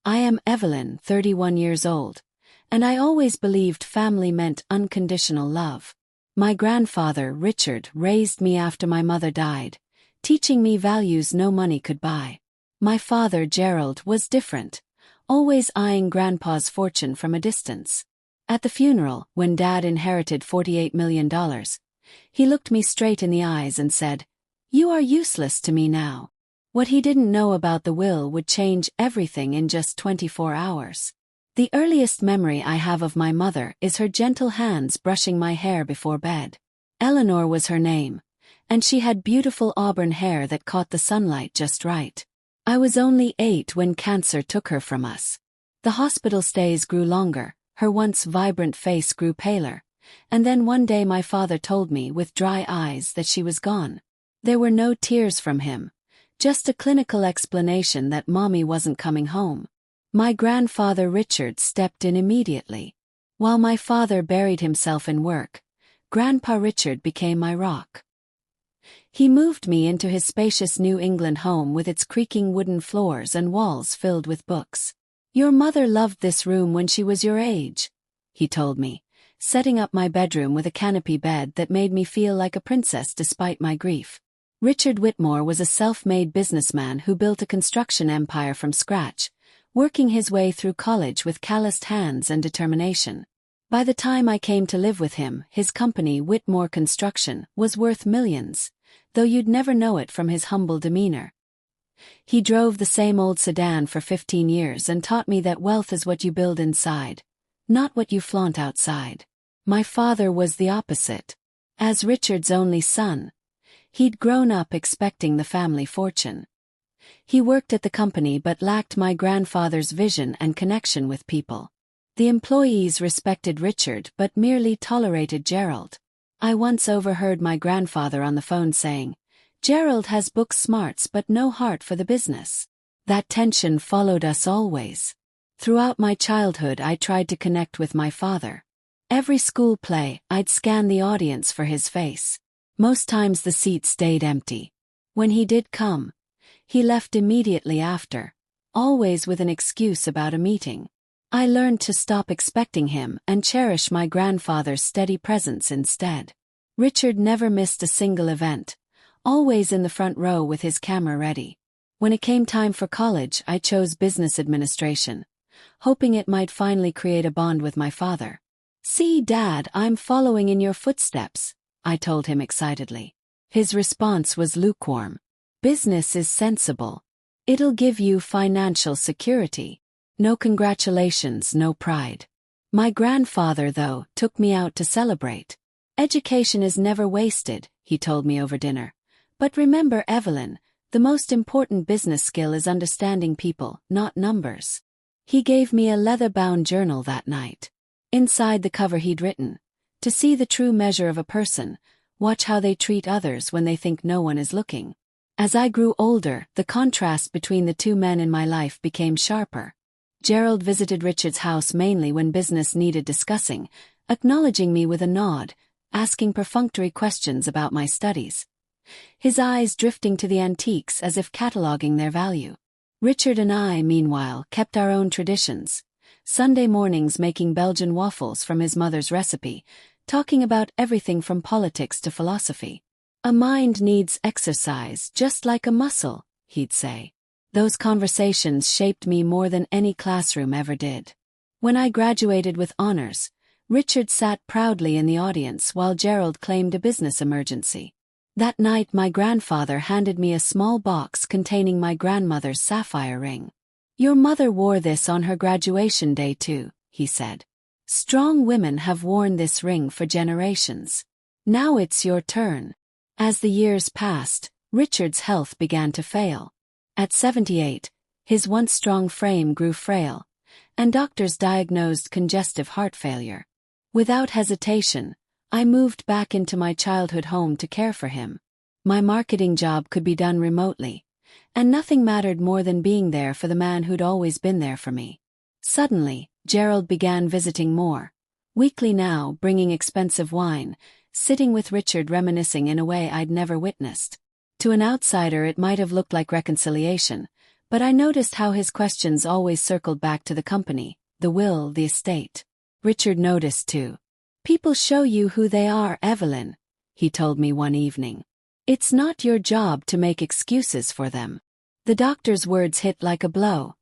I am Evelyn, 31 years old, and I always believed family meant unconditional love. My grandfather, Richard, raised me after my mother died, teaching me values no money could buy. My father, Gerald, was different, always eyeing Grandpa's fortune from a distance. At the funeral, when Dad inherited $48 million, he looked me straight in the eyes and said, "You are useless to me now." What he didn't know about the will would change everything in just 24 hours. The earliest memory I have of my mother is her gentle hands brushing my hair before bed. Eleanor was her name, and she had beautiful auburn hair that caught the sunlight just right. I was only 8 when cancer took her from us. The hospital stays grew longer, her once vibrant face grew paler, and then one day my father told me with dry eyes that she was gone. There were no tears from him, just a clinical explanation that Mommy wasn't coming home. My grandfather Richard stepped in immediately. While my father buried himself in work, Grandpa Richard became my rock. He moved me into his spacious New England home with its creaking wooden floors and walls filled with books. "Your mother loved this room when she was your age," he told me, setting up my bedroom with a canopy bed that made me feel like a princess despite my grief. Richard Whitmore was a self-made businessman who built a construction empire from scratch, working his way through college with calloused hands and determination. By the time I came to live with him, his company, Whitmore Construction, was worth millions, though you'd never know it from his humble demeanor. He drove the same old sedan for 15 years and taught me that wealth is what you build inside, not what you flaunt outside. My father was the opposite. As Richard's only son, he'd grown up expecting the family fortune. He worked at the company but lacked my grandfather's vision and connection with people. The employees respected Richard but merely tolerated Gerald. I once overheard my grandfather on the phone saying, "Gerald has book smarts but no heart for the business." That tension followed us always. Throughout my childhood I tried to connect with my father. Every school play, I'd scan the audience for his face. Most times the seat stayed empty. When he did come, he left immediately after, always with an excuse about a meeting. I learned to stop expecting him and cherish my grandfather's steady presence instead. Richard never missed a single event, always in the front row with his camera ready. When it came time for college, I chose business administration, hoping it might finally create a bond with my father. "See, Dad, I'm following in your footsteps," I told him excitedly. His response was lukewarm. "Business is sensible. It'll give you financial security. No congratulations, no pride." My grandfather, though, took me out to celebrate. "Education is never wasted," he told me over dinner. "But remember, Evelyn, the most important business skill is understanding people, not numbers." He gave me a leather-bound journal that night. Inside the cover he'd written, "To see the true measure of a person, watch how they treat others when they think no one is looking." As I grew older, the contrast between the two men in my life became sharper. Gerald visited Richard's house mainly when business needed discussing, acknowledging me with a nod, asking perfunctory questions about my studies. His eyes drifting to the antiques as if cataloging their value. Richard and I, meanwhile, kept our own traditions. Sunday mornings making Belgian waffles from his mother's recipe, talking about everything from politics to philosophy. "A mind needs exercise just like a muscle," he'd say. Those conversations shaped me more than any classroom ever did. When I graduated with honors, Richard sat proudly in the audience while Gerald claimed a business emergency. That night my grandfather handed me a small box containing my grandmother's sapphire ring. "Your mother wore this on her graduation day too," he said. "Strong women have worn this ring for generations. Now it's your turn." As the years passed, Richard's health began to fail. At 78, his once strong frame grew frail, and doctors diagnosed congestive heart failure. Without hesitation, I moved back into my childhood home to care for him. My marketing job could be done remotely, and nothing mattered more than being there for the man who'd always been there for me. Suddenly, Gerald began visiting more. Weekly now, bringing expensive wine, sitting with Richard reminiscing in a way I'd never witnessed. To an outsider it might have looked like reconciliation, But I noticed how his questions always circled back to the company, the will, the estate. Richard noticed too. "People show you who they are, Evelyn," he told me one evening. "It's not your job to make excuses for them." The doctor's words hit like a blow.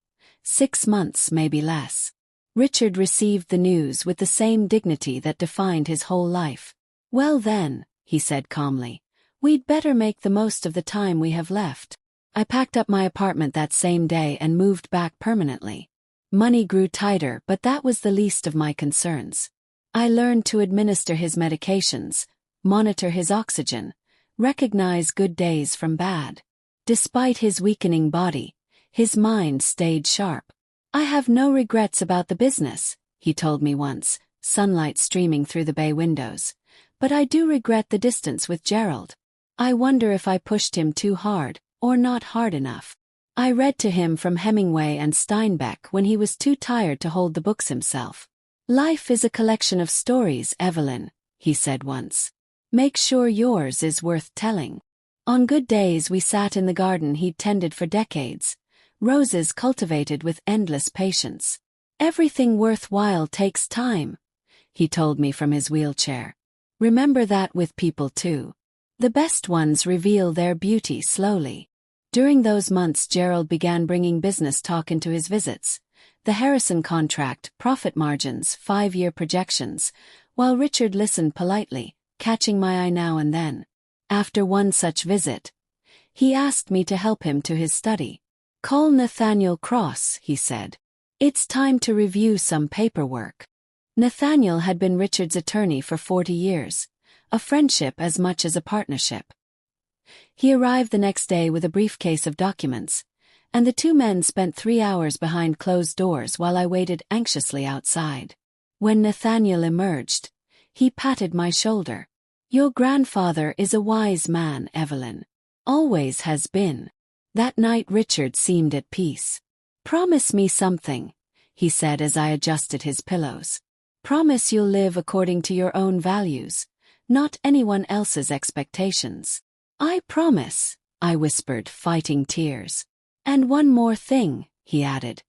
6 months, maybe less. Richard received the news with the same dignity that defined his whole life. "Well then," he said calmly, "we'd better make the most of the time we have left." I packed up my apartment that same day and moved back permanently. Money grew tighter, but that was the least of my concerns. I learned to administer his medications, monitor his oxygen, recognize good days from bad. Despite his weakening body, his mind stayed sharp. "I have no regrets about the business," he told me once, sunlight streaming through the bay windows. "But I do regret the distance with Gerald. I wonder if I pushed him too hard, or not hard enough." I read to him from Hemingway and Steinbeck when he was too tired to hold the books himself. "Life is a collection of stories, Evelyn," he said once. "Make sure yours is worth telling." On good days we sat in the garden he'd tended for decades, roses cultivated with endless patience. "Everything worthwhile takes time," he told me from his wheelchair. "Remember that with people too. The best ones reveal their beauty slowly." During those months Gerald began bringing business talk into his visits. The Harrison contract, profit margins, 5-year projections, while Richard listened politely, catching my eye now and then. After one such visit, he asked me to help him to his study. "Call Nathaniel Cross," he said. "It's time to review some paperwork." Nathaniel had been Richard's attorney for 40 years, a friendship as much as a partnership. He arrived the next day with a briefcase of documents, and the two men spent 3 hours behind closed doors while I waited anxiously outside. When Nathaniel emerged, he patted my shoulder. "Your grandfather is a wise man, Evelyn. Always has been." That night Richard seemed at peace. "Promise me something," he said as I adjusted his pillows. "Promise you'll live according to your own values, not anyone else's expectations." "I promise," I whispered, fighting tears. "And one more thing," he added,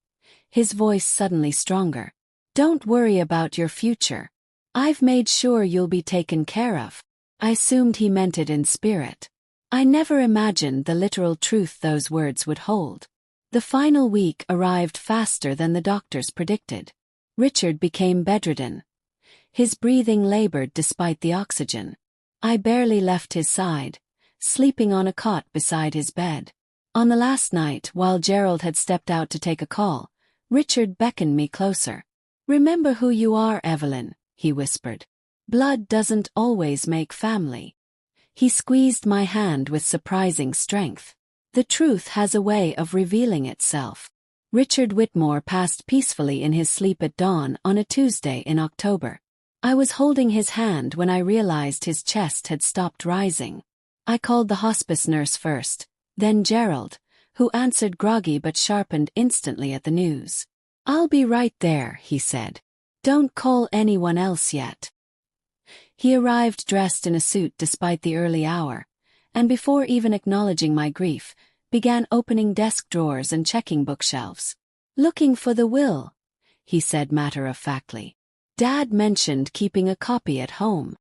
his voice suddenly stronger. "Don't worry about your future. I've made sure you'll be taken care of." I assumed he meant it in spirit. I never imagined the literal truth those words would hold. The final week arrived faster than the doctors predicted. Richard became bedridden. His breathing labored despite the oxygen. I barely left his side, sleeping on a cot beside his bed. On the last night, while Gerald had stepped out to take a call, Richard beckoned me closer. "Remember who you are, Evelyn," he whispered. "Blood doesn't always make family." He squeezed my hand with surprising strength. "The truth has a way of revealing itself." Richard Whitmore passed peacefully in his sleep at dawn on a Tuesday in October. I was holding his hand when I realized his chest had stopped rising. I called the hospice nurse first, then Gerald, who answered groggy but sharpened instantly at the news. "I'll be right there," he said. "Don't call anyone else yet." He arrived dressed in a suit despite the early hour, and before even acknowledging my grief, began opening desk drawers and checking bookshelves. "Looking for the will," he said matter-of-factly. "Dad mentioned keeping a copy at home."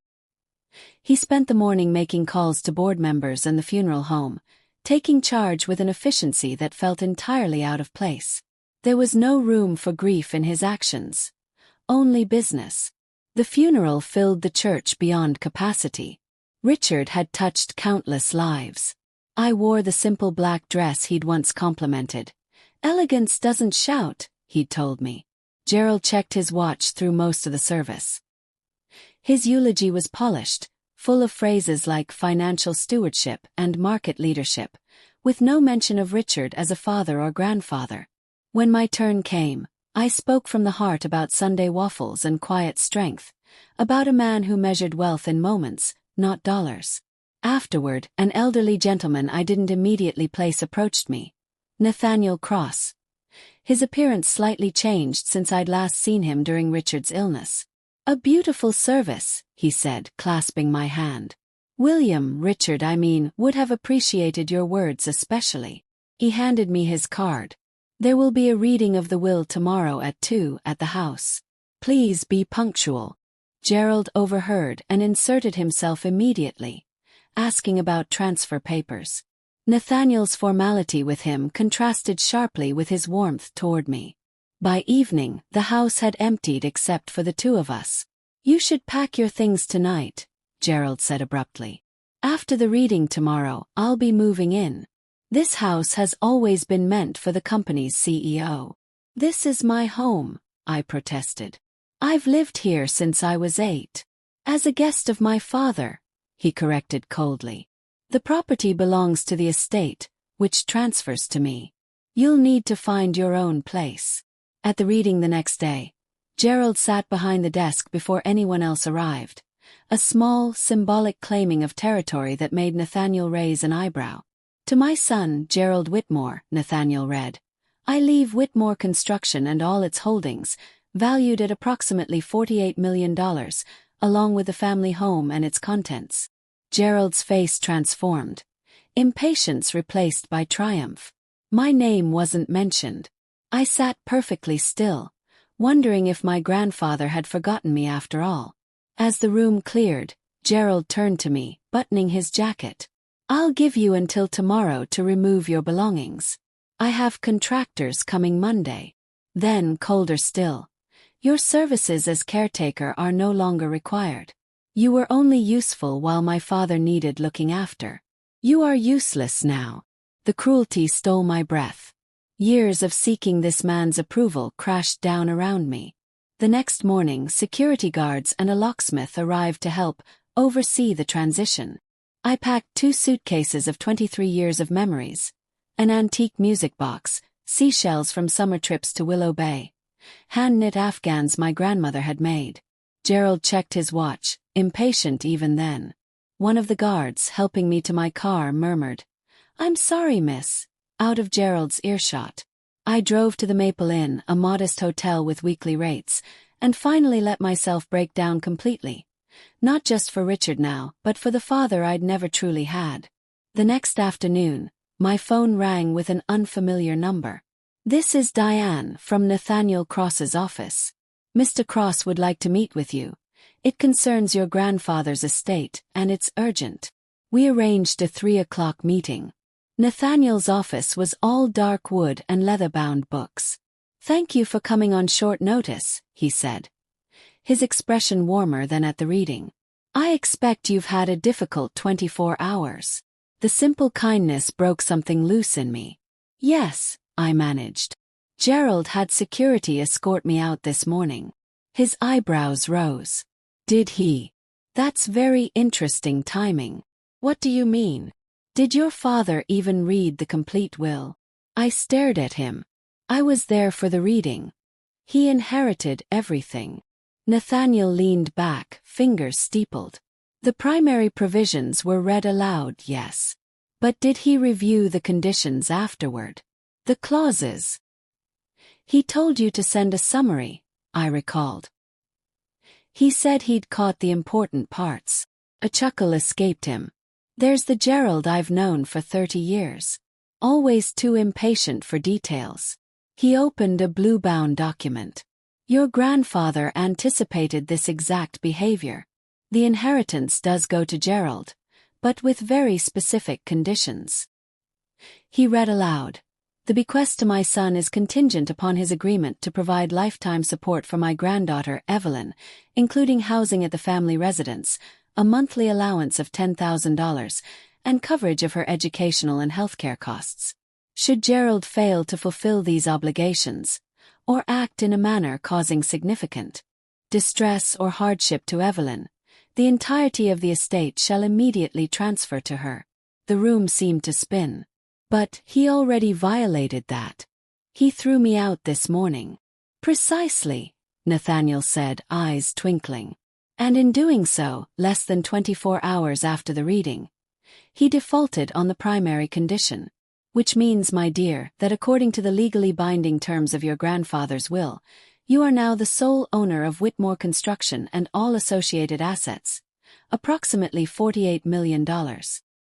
He spent the morning making calls to board members and the funeral home, taking charge with an efficiency that felt entirely out of place. There was no room for grief in his actions. Only business. The funeral filled the church beyond capacity. Richard had touched countless lives. I wore the simple black dress he'd once complimented. "Elegance doesn't shout," he'd told me. Gerald checked his watch through most of the service. His eulogy was polished, full of phrases like financial stewardship and market leadership, with no mention of Richard as a father or grandfather. When my turn came, I spoke from the heart about Sunday waffles and quiet strength, about a man who measured wealth in moments, not dollars. Afterward, an elderly gentleman I didn't immediately place approached me. Nathaniel Cross. His appearance slightly changed since I'd last seen him during Richard's illness. "A beautiful service," he said, clasping my hand. Richard would have appreciated your words especially. He handed me his card. "There will be a reading of the will tomorrow at 2 at the house. Please be punctual." Gerald overheard and inserted himself immediately, asking about transfer papers. Nathaniel's formality with him contrasted sharply with his warmth toward me. By evening, the house had emptied except for the two of us. "You should pack your things tonight," Gerald said abruptly. "After the reading tomorrow, I'll be moving in. This house has always been meant for the company's CEO." "This is my home," I protested. "I've lived here since I was 8. As a guest of my father," he corrected coldly. "The property belongs to the estate, which transfers to me. You'll need to find your own place." At the reading the next day, Gerald sat behind the desk before anyone else arrived, a small, symbolic claiming of territory that made Nathaniel raise an eyebrow. "To my son, Gerald Whitmore," Nathaniel read, "I leave Whitmore Construction and all its holdings, valued at approximately $48 million, along with the family home and its contents." Gerald's face transformed. Impatience replaced by triumph. My name wasn't mentioned. I sat perfectly still, wondering if my grandfather had forgotten me after all. As the room cleared, Gerald turned to me, buttoning his jacket. "I'll give you until tomorrow to remove your belongings. I have contractors coming Monday." Then, colder still, "Your services as caretaker are no longer required. You were only useful while my father needed looking after. You are useless now." The cruelty stole my breath. Years of seeking this man's approval crashed down around me. The next morning, security guards and a locksmith arrived to help oversee the transition. I packed 2 suitcases of 23 years of memories, an antique music box, seashells from summer trips to Willow Bay, hand-knit Afghans my grandmother had made. Gerald checked his watch, impatient even then. One of the guards, helping me to my car, murmured, "I'm sorry, miss," out of Gerald's earshot. I drove to the Maple Inn, a modest hotel with weekly rates, and finally let myself break down completely. Not just for Richard now, but for the father I'd never truly had. The next afternoon, my phone rang with an unfamiliar number. "This is Diane from Nathaniel Cross's office. Mr. Cross would like to meet with you. It concerns your grandfather's estate, and it's urgent." We arranged a 3 o'clock meeting. Nathaniel's office was all dark wood and leather-bound books. "Thank you for coming on short notice," he said, his expression warmer than at the reading. "I expect you've had a difficult 24 hours. The simple kindness broke something loose in me. "Yes," I managed. "Gerald had security escort me out this morning." His eyebrows rose. "Did he? That's very interesting timing." "What do you mean? Did your father even read the complete will?" I stared at him. "I was there for the reading. He inherited everything." Nathaniel leaned back, fingers steepled. "The primary provisions were read aloud, yes. But did he review the conditions afterward? The clauses?" "He told you to send a summary," I recalled. "He said he'd caught the important parts." A chuckle escaped him. "There's the Gerald I've known for 30 years. Always too impatient for details." He opened a blue-bound document. "Your grandfather anticipated this exact behavior. The inheritance does go to Gerald, but with very specific conditions." He read aloud. "The bequest to my son is contingent upon his agreement to provide lifetime support for my granddaughter, Evelyn, including housing at the family residence, a monthly allowance of $10,000, and coverage of her educational and healthcare costs. Should Gerald fail to fulfill these obligations, or act in a manner causing significant distress or hardship to Evelyn, the entirety of the estate shall immediately transfer to her." The room seemed to spin. "But he already violated that. He threw me out this morning." "Precisely," Nathaniel said, eyes twinkling. "And in doing so, less than 24 hours after the reading, he defaulted on the primary condition. Which means, my dear, that according to the legally binding terms of your grandfather's will, you are now the sole owner of Whitmore Construction and all associated assets. Approximately $48 million.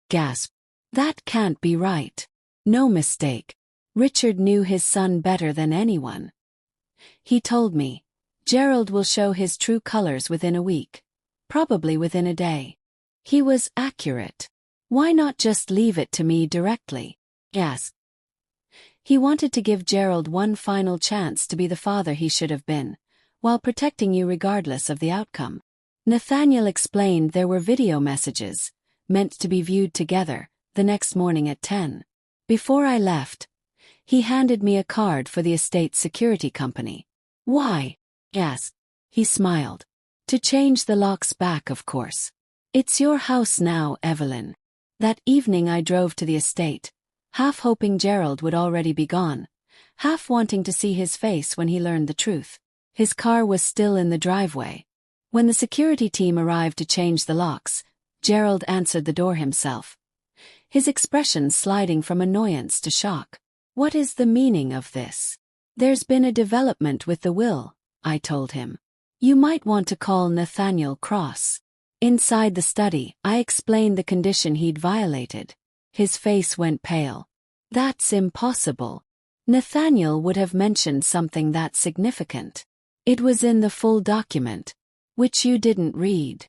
Gasp. "That can't be right." No mistake. Richard knew his son better than anyone. He told me, Gerald will show his true colors within a week. Probably within a day. He was accurate. Why not just leave it to me directly? Yes. He wanted to give Gerald one final chance to be the father he should have been, while protecting you regardless of the outcome. Nathaniel explained there were video messages, meant to be viewed together, the next morning at 10. Before I left, he handed me a card for the estate security company. Why? Yes. He smiled. To change the locks back, of course. It's your house now, Evelyn. That evening I drove to the estate, half hoping Gerald would already be gone, half wanting to see his face when he learned the truth. His car was still in the driveway. When the security team arrived to change the locks, Gerald answered the door himself, his expression sliding from annoyance to shock. What is the meaning of this? There's been a development with the will, I told him. You might want to call Nathaniel cross. Inside the study, I explained the condition he'd violated. His face went pale. That's impossible. Nathaniel would have mentioned something that significant. It was in the full document, which you didn't read.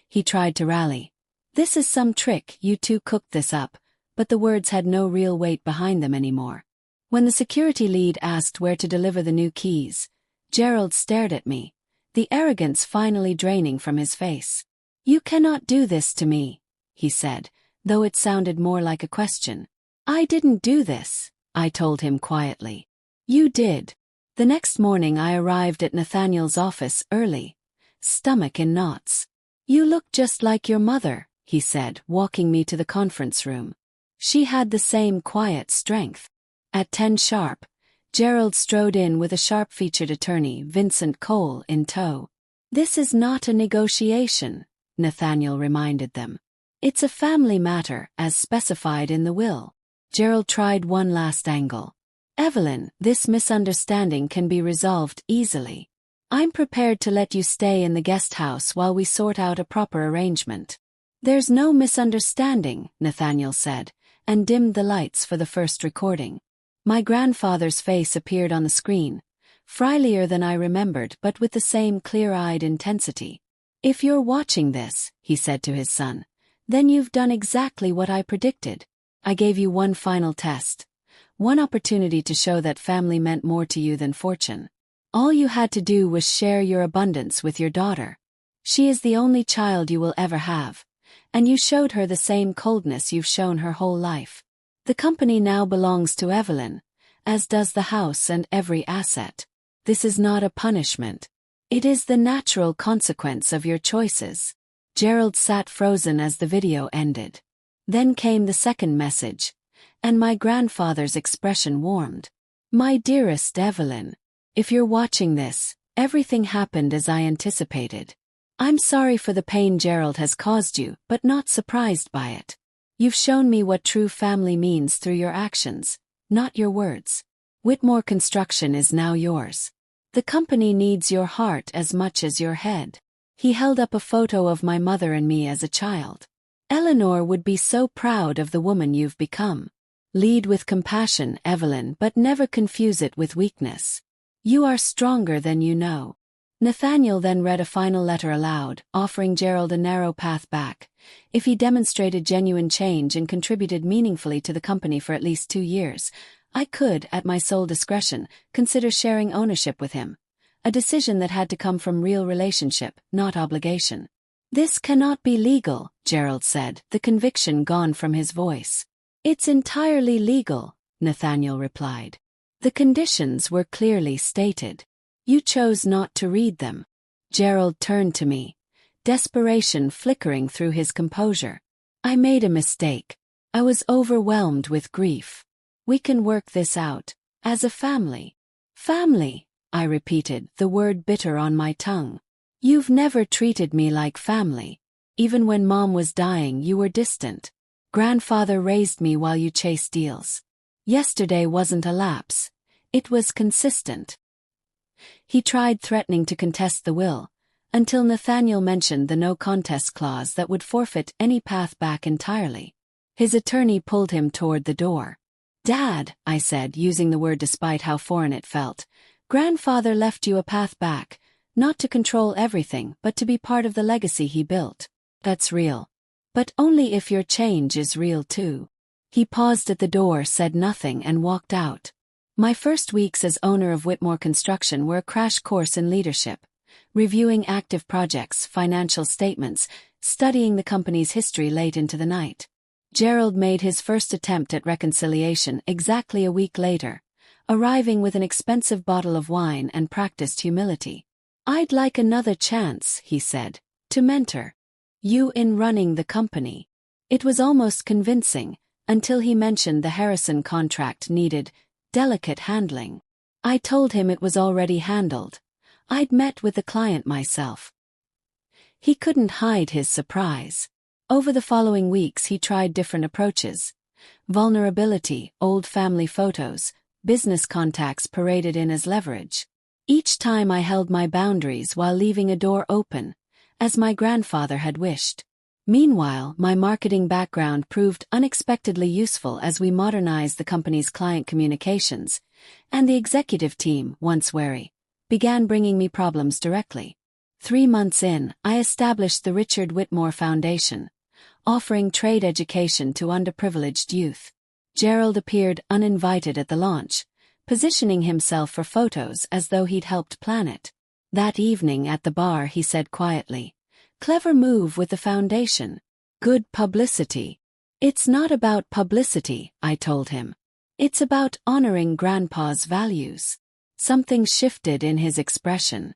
He tried to rally. This is some trick, you two cooked this up, but the words had no real weight behind them anymore. When the security lead asked where to deliver the new keys, Gerald stared at me, the arrogance finally draining from his face. You cannot do this to me, he said, though it sounded more like a question. I didn't do this, I told him quietly. You did. The next morning I arrived at Nathaniel's office early, stomach in knots. You look just like your mother, he said, walking me to the conference room. She had the same quiet strength. At 10 sharp, Gerald strode in with a sharp-featured attorney, Vincent Cole, in tow. This is not a negotiation, Nathaniel reminded them. It's a family matter, as specified in the will. Gerald tried one last angle. Evelyn, this misunderstanding can be resolved easily. I'm prepared to let you stay in the guest house while we sort out a proper arrangement. There's no misunderstanding, Nathaniel said, and dimmed the lights for the first recording. My grandfather's face appeared on the screen, friendlier than I remembered but with the same clear-eyed intensity. If you're watching this, he said to his son, then you've done exactly what I predicted. I gave you one final test, one opportunity to show that family meant more to you than fortune. All you had to do was share your abundance with your daughter. She is the only child you will ever have, and you showed her the same coldness you've shown her whole life. The company now belongs to Evelyn, as does the house and every asset. This is not a punishment. It is the natural consequence of your choices. Gerald sat frozen as the video ended. Then came the second message, and my grandfather's expression warmed. My dearest Evelyn, if you're watching this, everything happened as I anticipated. I'm sorry for the pain Gerald has caused you, but not surprised by it. You've shown me what true family means through your actions, not your words. Whitmore Construction is now yours. The company needs your heart as much as your head. He held up a photo of my mother and me as a child. Eleanor would be so proud of the woman you've become. Lead with compassion, Evelyn, but never confuse it with weakness. You are stronger than you know. Nathaniel then read a final letter aloud, offering Gerald a narrow path back, if he demonstrated genuine change and contributed meaningfully to the company for at least 2 years. I could, at my sole discretion, consider sharing ownership with him. A decision that had to come from real relationship, not obligation. This cannot be legal, Gerald said, the conviction gone from his voice. It's entirely legal, Nathaniel replied. The conditions were clearly stated. You chose not to read them. Gerald turned to me, desperation flickering through his composure. I made a mistake. I was overwhelmed with grief. We can work this out, as a family. Family, I repeated, the word bitter on my tongue. You've never treated me like family. Even when Mom was dying, you were distant. Grandfather raised me while you chased deals. Yesterday wasn't a lapse. It was consistent. He tried threatening to contest the will, until Nathaniel mentioned the no contest clause that would forfeit any path back entirely. His attorney pulled him toward the door. Dad, I said, using the word despite how foreign it felt, grandfather left you a path back, not to control everything but to be part of the legacy he built. That's real. But only if your change is real too. He paused at the door, said nothing, and walked out. My first weeks as owner of Whitmore Construction were a crash course in leadership, reviewing active projects, financial statements, studying the company's history late into the night. Gerald made his first attempt at reconciliation exactly a week later, arriving with an expensive bottle of wine and practiced humility. I'd like another chance, he said, to mentor you in running the company. It was almost convincing, until he mentioned the Harrison contract needed delicate handling. I told him it was already handled. I'd met with the client myself. He couldn't hide his surprise. Over the following weeks he tried different approaches. Vulnerability, old family photos, business contacts paraded in as leverage. Each time I held my boundaries while leaving a door open, as my grandfather had wished. Meanwhile, my marketing background proved unexpectedly useful as we modernized the company's client communications, and the executive team, once wary, began bringing me problems directly. 3 months in, I established the Richard Whitmore Foundation, offering trade education to underprivileged youth. Gerald appeared uninvited at the launch, positioning himself for photos as though he'd helped plan it. That evening at the bar he said quietly, "Clever move with the foundation. Good publicity." "It's not about publicity," I told him. "It's about honoring Grandpa's values." Something shifted in his expression.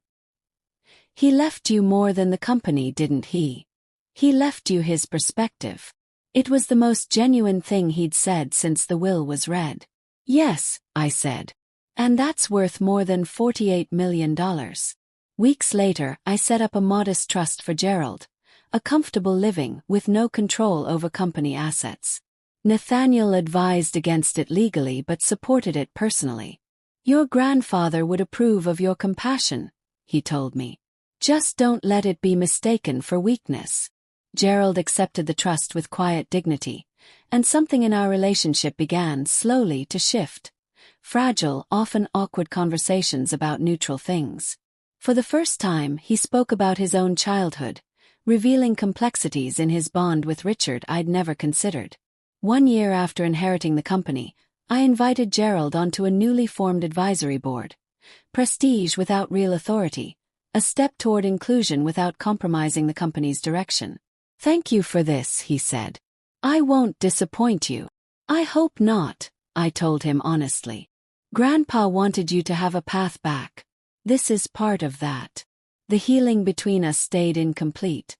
"He left you more than the company, didn't he? He left you his perspective." It was the most genuine thing he'd said since the will was read. "Yes," I said. "And that's worth more than $48 million. Weeks later, I set up a modest trust for Gerald, a comfortable living with no control over company assets. Nathaniel advised against it legally but supported it personally. "Your grandfather would approve of your compassion," he told me. "Just don't let it be mistaken for weakness." Gerald accepted the trust with quiet dignity, and something in our relationship began slowly to shift. Fragile, often awkward conversations about neutral things. For the first time, he spoke about his own childhood, revealing complexities in his bond with Richard I'd never considered. 1 year after inheriting the company, I invited Gerald onto a newly formed advisory board. Prestige without real authority, a step toward inclusion without compromising the company's direction. "Thank you for this," he said. "I won't disappoint you." "I hope not," I told him honestly. "Grandpa wanted you to have a path back. This is part of that. The healing between us stayed incomplete.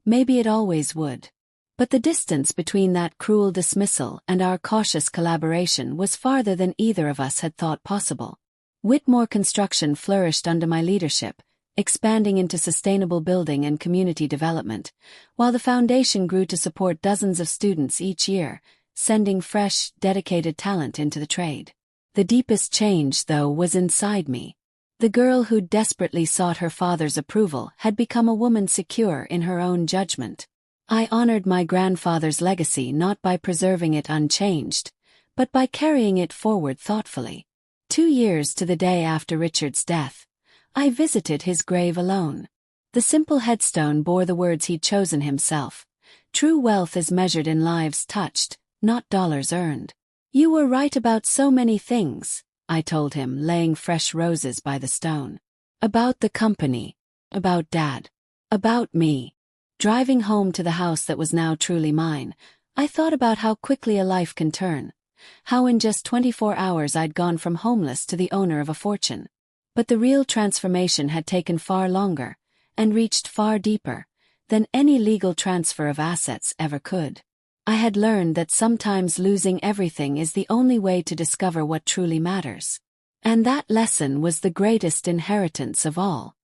Maybe it always would. But the distance between that cruel dismissal and our cautious collaboration was farther than either of us had thought possible. Whitmore Construction flourished under my leadership, expanding into sustainable building and community development, while the foundation grew to support dozens of students each year, sending fresh, dedicated talent into the trade. The deepest change, though, was inside me. The girl who desperately sought her father's approval had become a woman secure in her own judgment. I honored my grandfather's legacy not by preserving it unchanged, but by carrying it forward thoughtfully. 2 years to the day after Richard's death, I visited his grave alone. The simple headstone bore the words he'd chosen himself. "True wealth is measured in lives touched, not dollars earned." "You were right about so many things," I told him, laying fresh roses by the stone. "About the company. About Dad. About me." Driving home to the house that was now truly mine, I thought about how quickly a life can turn. How in just 24 hours I'd gone from homeless to the owner of a fortune. But the real transformation had taken far longer, and reached far deeper, than any legal transfer of assets ever could. I had learned that sometimes losing everything is the only way to discover what truly matters. And that lesson was the greatest inheritance of all.